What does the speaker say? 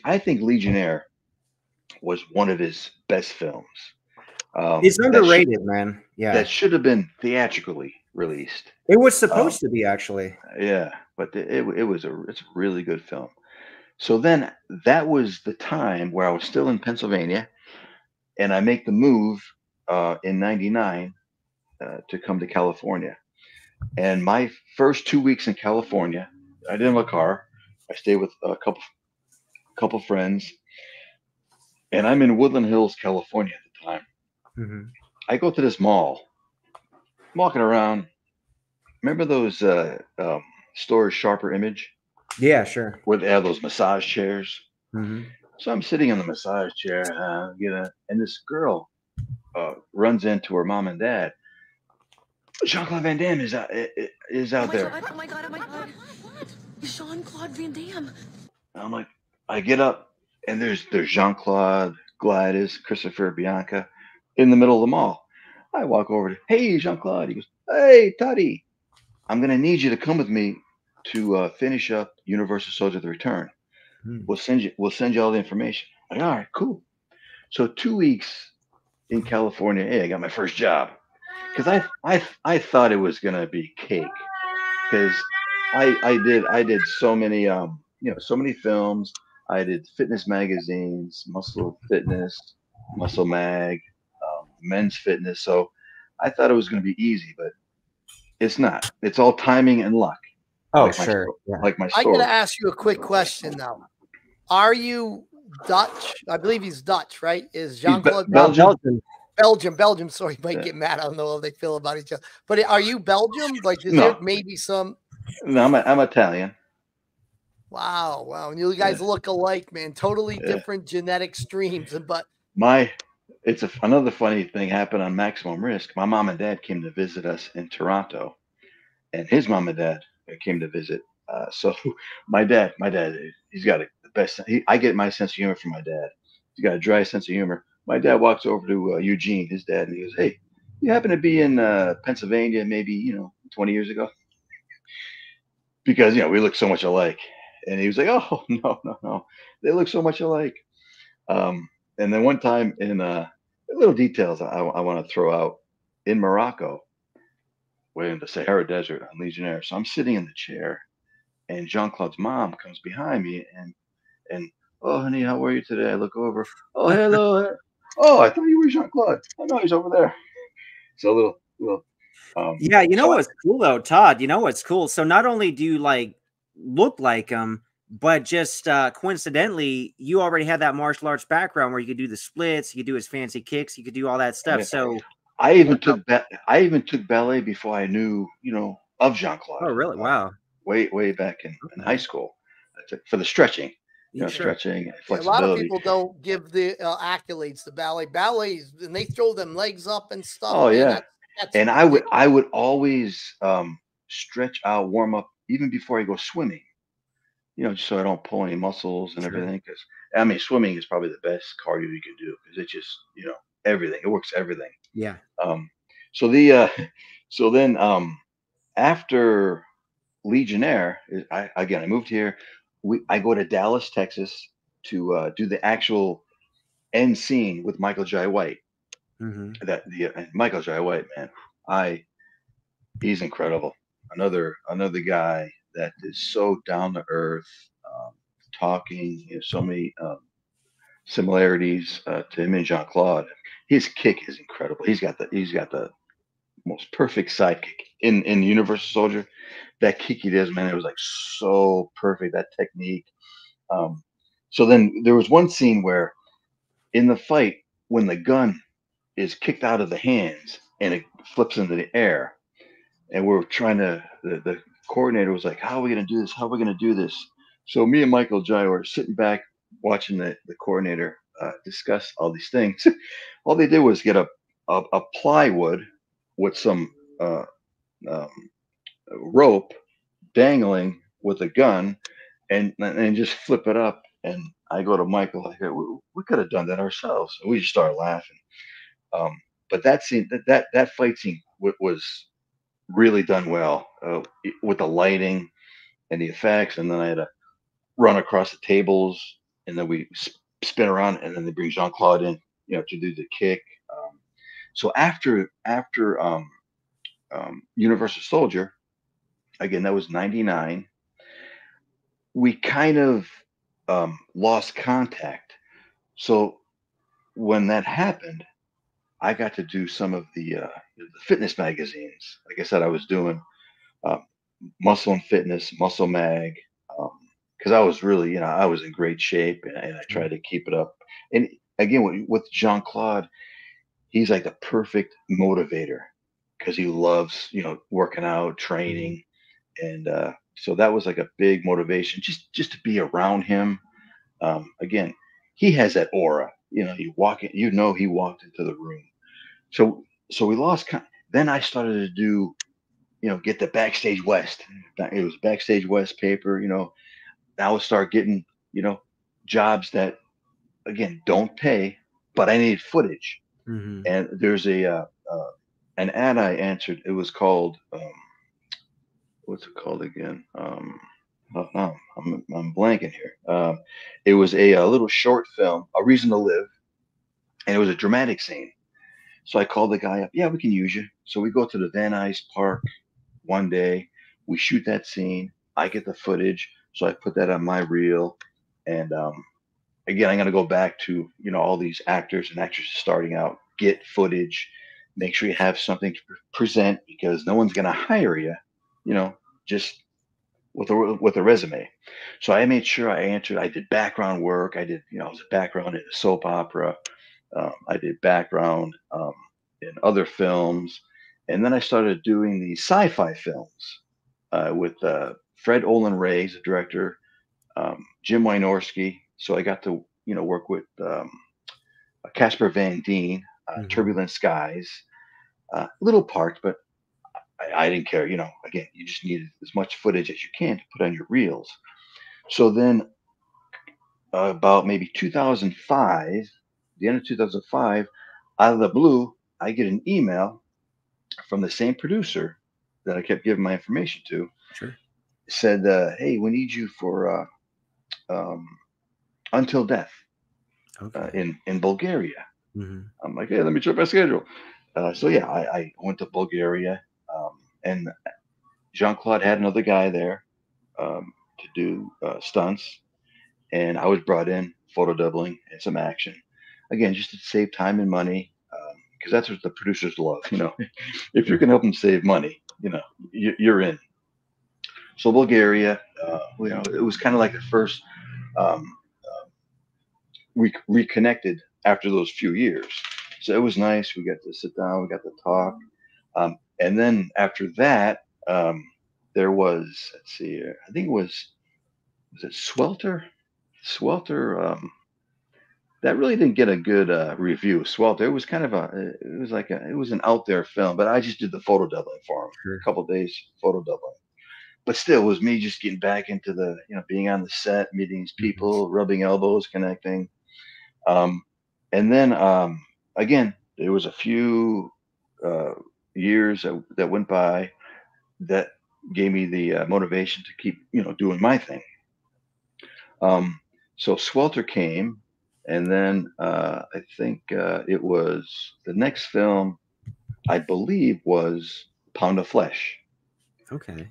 I think Legionnaire was one of his best films. It's underrated, man. Yeah, that should have been theatrically released. it was supposed to be actually. Yeah, but it's a really good film. So then that was the time where I was still in Pennsylvania, and I make the move in '99 to come to California. And my first 2 weeks in California, I didn't have a car. I stayed with a couple friends, and I'm in Woodland Hills, California at the time. Hmm. I go to this mall. I'm walking around. Remember those stores, Sharper Image, Yeah, sure. where they have those massage chairs? Hmm. So I'm sitting on the massage chair, and this girl runs into her mom and dad. Jean-Claude Van Damme is out there. Oh my god, oh my god. What? Jean-Claude Van Damme. And I'm like, I get up, and there's Jean-Claude, Gladys, Christopher, Bianca, in the middle of the mall. I walk over to, hey, Jean-Claude. He goes, hey, Toddy, I'm gonna need you to come with me to finish up Universal Soldier: The Return. We'll send you all the information. Like, all right, cool. So 2 weeks in California, hey, I got my first job because I thought it was gonna be cake because I did so many so many films. I did fitness magazines, Muscle Fitness, Muscle Mag, Men's Fitness. So I thought it was going to be easy, but it's not. It's all timing and luck. Oh, like sure. Like my I story. gotta ask you a quick question now. Are you Dutch? I believe he's Dutch, right? Is Jean-Claude Belgium? Belgium. Sorry, you might get mad. I don't know how they feel about each other. But are you Belgium? Like, is No. there maybe some? No, I'm Italian. Wow. And you guys look alike, man. Totally different genetic streams. But another funny thing happened on Maximum Risk. My mom and dad came to visit us in Toronto, and his mom and dad came to visit. So my dad, he's got the best. I get my sense of humor from my dad. He's got a dry sense of humor. My dad walks over to Eugene, his dad, and he goes, "Hey, you happen to be in Pennsylvania maybe 20 years ago?" Because we look so much alike. And he was like, "Oh, no, they look so much alike." And then one time in little details I want to throw out in Morocco, we're in the Sahara Desert on Legionnaire. So I'm sitting in the chair, and Jean-Claude's mom comes behind me, and oh, honey, how are you today? I look over. Oh, hello. Oh, I thought you were Jean-Claude. I know he's over there. So a little. Yeah, what's cool though, Todd? You know what's cool? So not only do you look like him, but just coincidentally, you already had that martial arts background where you could do the splits, you could do his fancy kicks, you could do all that stuff. Yeah. So I even took ballet before I knew of Jean-Claude. Oh, really? Wow. Way back in high school, for the stretching. Sure. Stretching, flexibility. A lot of people don't give the accolades to ballets, and they throw them legs up and stuff. Oh, yeah. That's and I would always stretch out, warm up even before I go swimming, just so I don't pull any muscles and everything. Because swimming is probably the best cardio you can do because it just everything. It works everything. Yeah. So then after Legionnaire, I moved here. I go to Dallas, Texas to do the actual end scene with Michael Jai White. Mm-hmm. Michael Jai White, man, he's incredible. Another guy that is so down to earth, talking. So many similarities to him and Jean-Claude. His kick is incredible. He's got the most perfect sidekick in Universal Soldier. That kick he does, man, it was so perfect. That technique. So then there was one scene where in the fight when the gun is kicked out of the hands and it flips into the air, and we're trying to. The coordinator was like, "How are we going to do this? How are we going to do this?" So me and Michael Jai were sitting back watching the coordinator discuss all these things. All they did was get a plywood with some rope dangling with a gun and just flip it up. And I go to Michael, I go, we could have done that ourselves. And we just started laughing. But that scene, that fight scene was really done well with the lighting and the effects. And then I had to run across the tables and then we spin around, and then they bring Jean-Claude in, to do the kick. So after Universal Soldier, again, that was '99. We kind of lost contact. So when that happened, I got to do some of the fitness magazines. Like I said, I was doing uh, Muscle and Fitness, Muscle Mag, because I was really, I was in great shape, and I tried to keep it up. And again, with Jean Claude, he's like the perfect motivator because he loves, working out, training, and so that was like a big motivation just to be around him. Again, he has that aura. You walk in, he walked into the room. So we lost. Then I started to do, get the Backstage West. It was Backstage West paper. I would start getting, jobs that again don't pay, but I needed footage. Mm-hmm. And there's an ad I answered. It was called what's it called again? Oh, no, I'm blanking here. It was a little short film, A Reason to Live, and it was a dramatic scene. So I called the guy up. Yeah, we can use you. So we go to the Van Nuys Park one day. We shoot that scene. I get the footage, so I put that on my reel. And again, I'm going to go back to all these actors and actresses starting out. Get footage. Make sure you have something to present because no one's going to hire you, just with a resume. So I made sure I answered. I did background work. I did, I was a background in a soap opera. I did background in other films, and then I started doing the sci-fi films with Fred Olen Ray, the director, Jim Wynorski. So I got to work with Casper Van Dien, Turbulent Skies, little parts, but I didn't care. Again, you just needed as much footage as you can to put on your reels. So then, about maybe 2005, the end of 2005, out of the blue, I get an email from the same producer that I kept giving my information to. Sure. Said, "Hey, we need you for um, Until Death in Bulgaria." Mm-hmm. I'm like, "Hey, let me check my schedule." So yeah, I went to Bulgaria, and Jean Claude had another guy there to do stunts, and I was brought in photo doubling and some action. Again, just to save time and money, because that's what the producers love. If you can help them save money, you're in. So Bulgaria, it was kind of like the first reconnected after those few years. So it was nice. We got to sit down, we got to talk, and then after that, there was, let's see, I think was it Swelter? Swelter. That really didn't get a good review. Swelter. It was kind of it was an out there film, but I just did the photo doubling for him. Sure. A couple days photo doubling. But still, it was me just getting back into the, being on the set, meeting these people, rubbing elbows, connecting. And then again, there was a few years that went by that gave me the motivation to keep, doing my thing. So Swelter came, and then I think it was the next film, I believe, was Pound of Flesh. Okay.